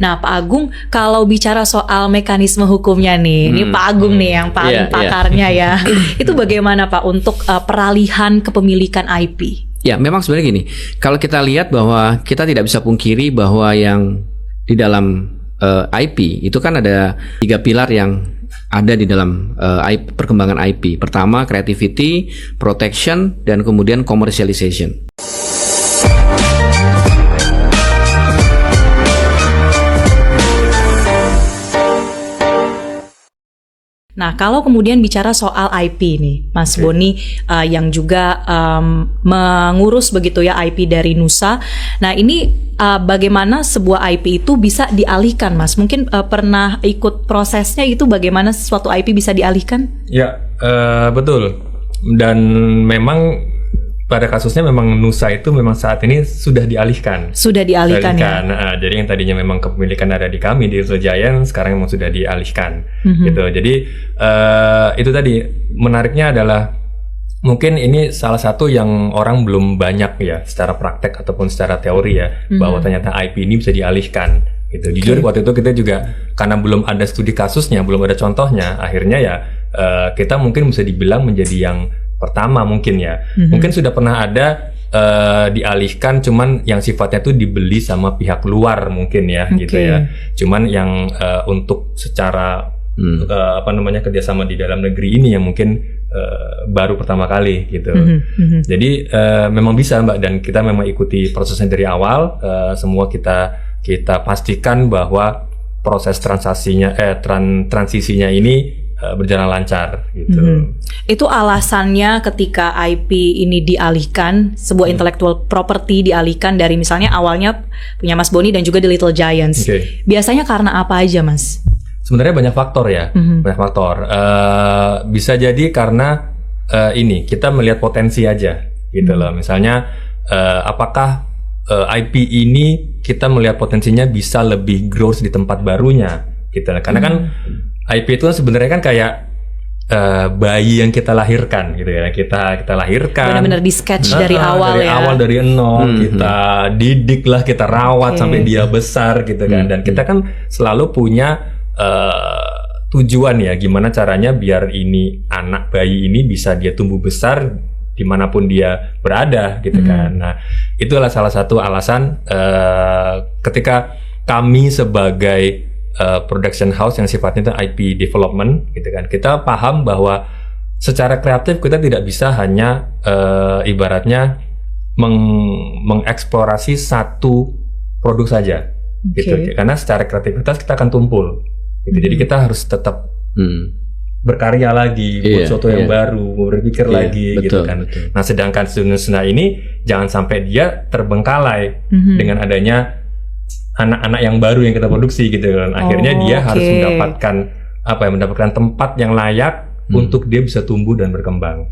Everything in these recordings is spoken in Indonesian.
Nah, Pak Agung, kalau bicara soal mekanisme hukumnya nih, ini Pak Agung nih yang paling pakarnya ya. Itu bagaimana Pak untuk peralihan kepemilikan IP? Ya, memang sebenarnya gini, kalau kita lihat bahwa kita tidak bisa pungkiri bahwa yang di dalam IP itu kan ada 3 pilar yang ada di dalam perkembangan IP. Pertama, creativity, protection, dan kemudian commercialization. Nah, kalau kemudian bicara soal IP nih, Mas Boni yang juga mengurus begitu ya IP dari Nusa. Nah, ini bagaimana sebuah IP itu bisa dialihkan, Mas? Mungkin pernah ikut prosesnya itu bagaimana suatu IP bisa dialihkan? Ya, betul. Dan memang pada kasusnya memang Nusa itu memang saat ini sudah dialihkan. Sudah dialihkan ya? Nah, jadi yang tadinya memang kepemilikan ada di kami di Little Giant, sekarang memang sudah dialihkan. Gitu. Jadi itu tadi menariknya adalah mungkin ini salah satu yang orang belum banyak ya secara praktek ataupun secara teori ya bahwa ternyata IP ini bisa dialihkan. Gitu. Jujur waktu itu kita juga karena belum ada studi kasusnya, belum ada contohnya, akhirnya ya kita mungkin bisa dibilang menjadi yang pertama mungkin ya. Mungkin sudah pernah ada dialihkan, cuman yang sifatnya tuh dibeli sama pihak luar mungkin ya, gitu ya. Cuman yang untuk secara kerjasama di dalam negeri ini yang mungkin baru pertama kali gitu. Jadi memang bisa Mbak, dan kita memang ikuti prosesnya dari awal. Semua kita pastikan bahwa proses transisinya ini berjalan lancar gitu. Itu alasannya ketika IP ini dialihkan, sebuah intellectual property dialihkan dari misalnya awalnya punya Mas Boni dan juga The Little Giants. Biasanya karena apa aja, Mas? Sebenarnya banyak faktor ya, banyak faktor. Bisa jadi karena ini kita melihat potensi aja gitu loh. Misalnya apakah IP ini kita melihat potensinya bisa lebih growth di tempat barunya gitu. Karena kan IP itu sebenarnya kan kayak bayi yang kita lahirkan gitu ya. Kita lahirkan benar-benar di sketch dari awal dari ya. Awal dari nol kita didik lah, kita rawat sampai dia besar gitu kan. Dan kita kan selalu punya tujuan ya, gimana caranya biar ini anak bayi ini bisa dia tumbuh besar dimanapun dia berada gitu kan. Nah, itulah salah satu alasan ketika kami sebagai production house yang sifatnya itu IP development gitu kan, kita paham bahwa secara kreatif kita tidak bisa hanya ibaratnya mengeksplorasi satu produk saja gitu, karena secara kreativitas kita akan tumpul gitu. Jadi kita harus tetap berkarya lagi, buat sesuatu yang baru, berpikir lagi gitu kan. Nah, sedangkan Nusa ini jangan sampai dia terbengkalai dengan adanya anak-anak yang baru yang kita produksi gitu kan. Akhirnya dia harus mendapatkan tempat yang layak untuk dia bisa tumbuh dan berkembang.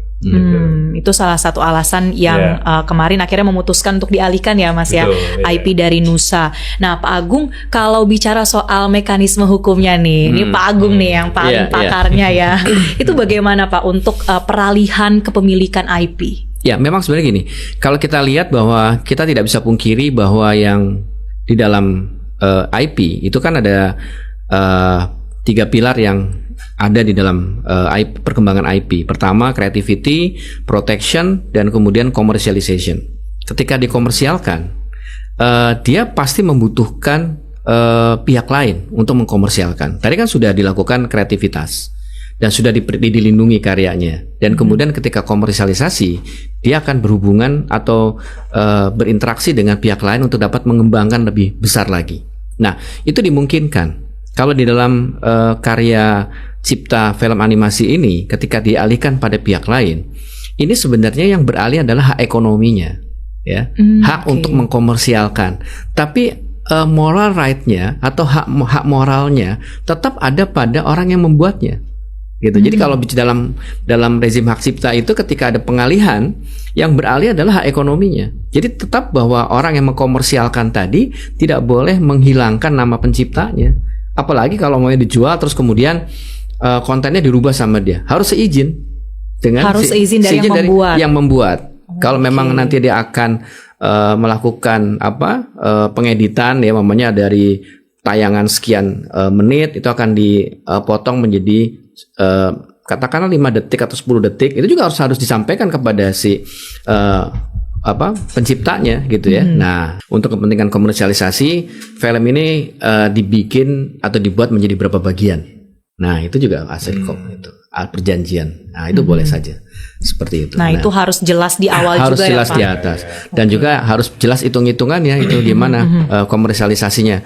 Itu salah satu alasan yang kemarin akhirnya memutuskan untuk dialihkan ya Mas. Betul, ya IP dari Nusa. Nah, Pak Agung, kalau bicara soal mekanisme hukumnya nih, ini Pak Agung nih yang paling pakarnya ya. Itu bagaimana Pak untuk peralihan kepemilikan IP? Ya, memang sebenarnya gini, kalau kita lihat bahwa kita tidak bisa pungkiri bahwa yang di dalam IP itu kan ada 3 pilar yang ada di dalam perkembangan IP. Pertama, creativity, protection, dan kemudian commercialization. Ketika dikomersialkan, dia pasti membutuhkan pihak lain untuk mengkomersialkan. Tadi kan sudah dilakukan kreativitas dan sudah dilindungi karyanya. Dan kemudian ketika komersialisasi, dia akan berhubungan atau berinteraksi dengan pihak lain untuk dapat mengembangkan lebih besar lagi. Nah, itu dimungkinkan. Kalau di dalam karya cipta film animasi ini, ketika dialihkan pada pihak lain, ini sebenarnya yang beralih adalah hak ekonominya, ya, hak untuk mengkomersialkan. Tapi moral right-nya atau hak moralnya tetap ada pada orang yang membuatnya. Gitu. Jadi kalau dalam rezim hak cipta itu ketika ada pengalihan, yang beralih adalah hak ekonominya. Jadi tetap bahwa orang yang mengkomersialkan tadi tidak boleh menghilangkan nama penciptanya. Apalagi kalau mau dijual terus kemudian kontennya dirubah sama dia, harus seizin dengan seizin dari yang membuat. Kalau memang nanti dia akan melakukan pengeditan ya, mamanya dari tayangan sekian menit itu akan dipotong menjadi katakanlah 5 detik atau 10 detik, itu juga harus disampaikan kepada si penciptanya gitu ya. Nah, untuk kepentingan komersialisasi, film ini dibikin atau dibuat menjadi berapa bagian. Nah, itu juga aset itu perjanjian. Nah, itu boleh saja seperti itu. Nah, itu harus jelas di awal harus juga ya, jelas Pak. di atas, dan juga harus jelas hitung-hitungannya itu gimana komersialisasinya.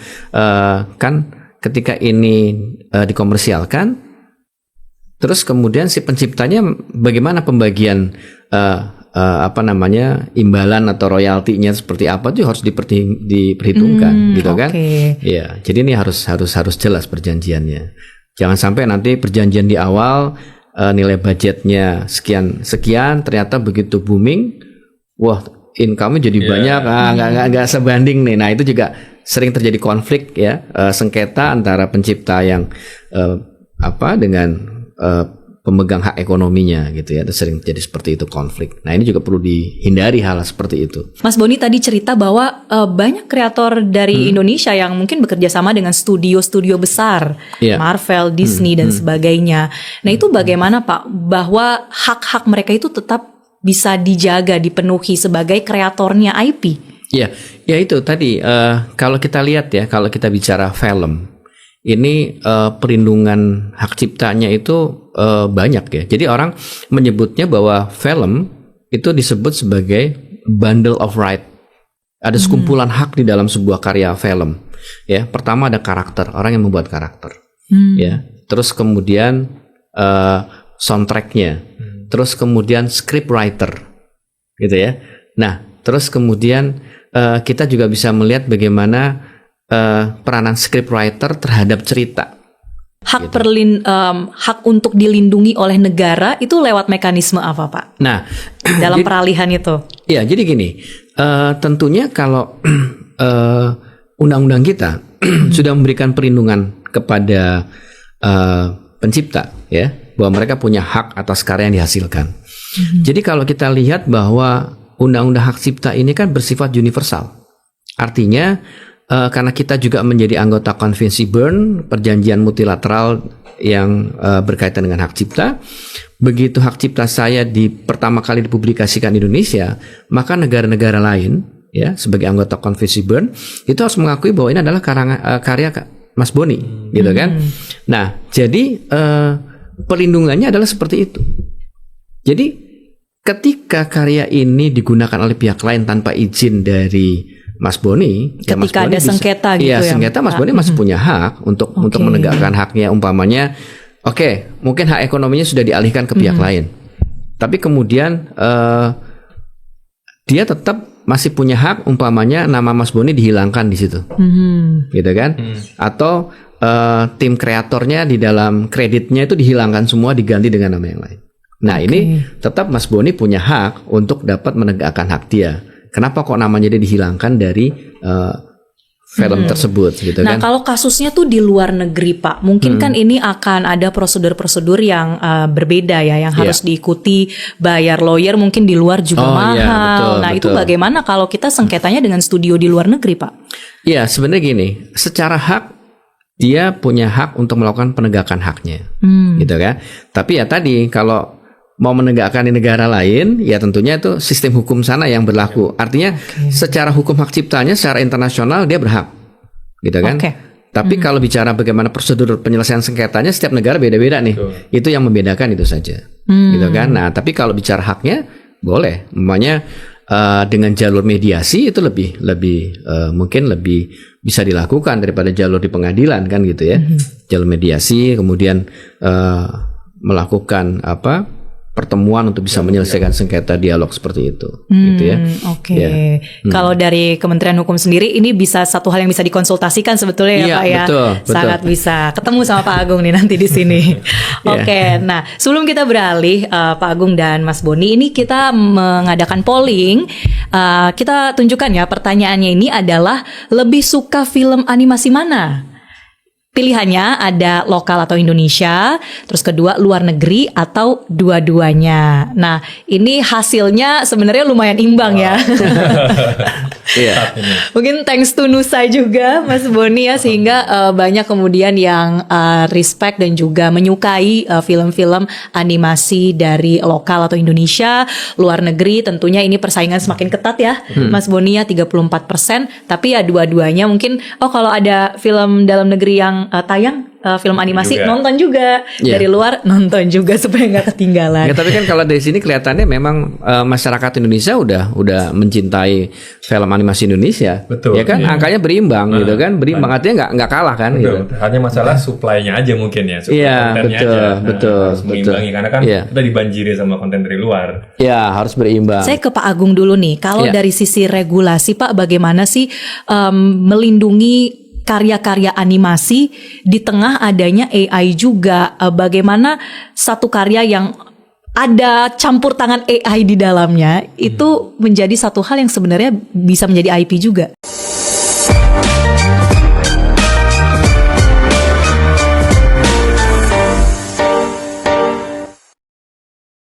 Kan ketika ini dikomersialkan, terus kemudian si penciptanya bagaimana pembagian imbalan atau royaltinya seperti apa itu harus diperhitungkan gitu kan. Ya, jadi ini harus jelas perjanjiannya. Jangan sampai nanti perjanjian di awal nilai budgetnya sekian ternyata begitu booming, wah income-nya jadi banyak, nggak sebanding nih. Nah, itu juga sering terjadi konflik ya, sengketa antara pencipta yang dengan pemegang hak ekonominya gitu ya. Itu sering terjadi seperti itu, konflik. Nah, ini juga perlu dihindari hal seperti itu. Mas Boni tadi cerita bahwa banyak kreator dari Indonesia yang mungkin bekerja sama dengan studio-studio besar, Marvel, Disney dan sebagainya. Nah, itu bagaimana Pak, bahwa hak-hak mereka itu tetap bisa dijaga, dipenuhi sebagai kreatornya IP? Ya itu tadi kalau kita lihat ya, kalau kita bicara film, ini perlindungan hak ciptanya itu banyak ya. Jadi orang menyebutnya bahwa film itu disebut sebagai bundle of right. Ada sekumpulan hak di dalam sebuah karya film. Ya, pertama ada karakter, orang yang membuat karakter. Ya, terus kemudian soundtracknya, terus kemudian scriptwriter, gitu ya. Nah, terus kemudian kita juga bisa melihat bagaimana peranan scriptwriter terhadap cerita. Hak hak untuk dilindungi oleh negara itu lewat mekanisme apa, Pak? Nah, dalam peralihan itu. Ya, jadi gini, tentunya kalau undang-undang kita sudah memberikan perlindungan kepada pencipta, ya, bahwa mereka punya hak atas karya yang dihasilkan. Jadi kalau kita lihat bahwa undang-undang hak cipta ini kan bersifat universal, artinya karena kita juga menjadi anggota Konvensi Bern, perjanjian multilateral yang berkaitan dengan hak cipta. Begitu hak cipta saya pertama kali dipublikasikan di Indonesia, maka negara-negara lain, ya, sebagai anggota Konvensi Bern itu harus mengakui bahwa ini adalah karya Mas Boni, gitu kan? Nah, jadi perlindungannya adalah seperti itu. Jadi ketika karya ini digunakan oleh pihak lain tanpa izin dari Mas Boni, ketika ada sengketa gitu ya. Iya, sengketa Mas Boni masih punya hak untuk menegakkan haknya. Umpamanya, mungkin hak ekonominya sudah dialihkan ke pihak lain, tapi kemudian dia tetap masih punya hak, umpamanya nama Mas Boni dihilangkan di situ, gitu kan? Atau tim kreatornya di dalam kreditnya itu dihilangkan semua, diganti dengan nama yang lain. Nah, ini tetap Mas Boni punya hak untuk dapat menegakkan hak dia. Kenapa kok namanya dia dihilangkan dari film tersebut, gitu kan? Nah, kalau kasusnya tuh di luar negeri, Pak, mungkin kan ini akan ada prosedur-prosedur yang berbeda ya, yang harus diikuti, bayar lawyer mungkin di luar juga mahal. Iya, betul, nah, betul. itu bagaimana kalau kita sengketanya dengan studio di luar negeri, Pak? Iya, sebenarnya gini, secara hak dia punya hak untuk melakukan penegakan haknya, gitu kan? Tapi ya tadi kalau mau menegakkan di negara lain, ya tentunya itu sistem hukum sana yang berlaku. Artinya secara hukum hak ciptanya, secara internasional dia berhak, gitu kan? Tapi kalau bicara bagaimana prosedur penyelesaian sengketanya, setiap negara beda-beda nih. Itu yang membedakan itu saja, gitu kan? Nah, tapi kalau bicara haknya, boleh. Umpamanya dengan jalur mediasi itu mungkin lebih bisa dilakukan daripada jalur di pengadilan, kan gitu ya? Jalur mediasi, kemudian melakukan pertemuan untuk bisa menyelesaikan sengketa, dialog seperti itu, gitu ya. Kalau dari Kementerian Hukum sendiri, ini bisa satu hal yang bisa dikonsultasikan sebetulnya ya, Pak ya. Betul. Sangat bisa ketemu sama Pak Agung nih nanti di sini. Nah, sebelum kita beralih, Pak Agung dan Mas Boni, ini kita mengadakan polling. Kita tunjukkan ya, pertanyaannya ini adalah lebih suka film animasi mana? pilihannya ada lokal atau Indonesia, terus kedua luar negeri atau dua-duanya. Nah, ini hasilnya sebenarnya lumayan imbang ya. Iya. Mungkin thanks to Nusa juga Mas Boni ya, sehingga banyak kemudian yang respect dan juga menyukai film-film animasi dari lokal atau Indonesia. Luar negeri tentunya ini persaingan semakin ketat ya, Mas Boni ya, 34%. Tapi ya dua-duanya mungkin kalau ada film dalam negeri yang tayang film animasi juga. nonton juga, Iya. dari luar nonton juga supaya nggak ketinggalan. Ya, tapi kan kalau dari sini kelihatannya memang masyarakat Indonesia udah mencintai film animasi Indonesia. Betul. Ya kan, Iya. angkanya berimbang gitu kan, berimbang artinya nggak kalah kan gitu. Betul. Hanya masalah supply-nya aja mungkin ya. Supply Iya, kontennya betul, aja. betul, Harus mengimbangi karena kan Iya. kita dibanjiri sama konten dari luar. Ya, harus berimbang. Saya ke Pak Agung dulu nih. Kalau Iya. dari sisi regulasi Pak, bagaimana sih melindungi karya-karya animasi di tengah adanya AI juga? Bagaimana satu karya yang ada campur tangan AI di dalamnya itu menjadi satu hal yang sebenarnya bisa menjadi IP juga?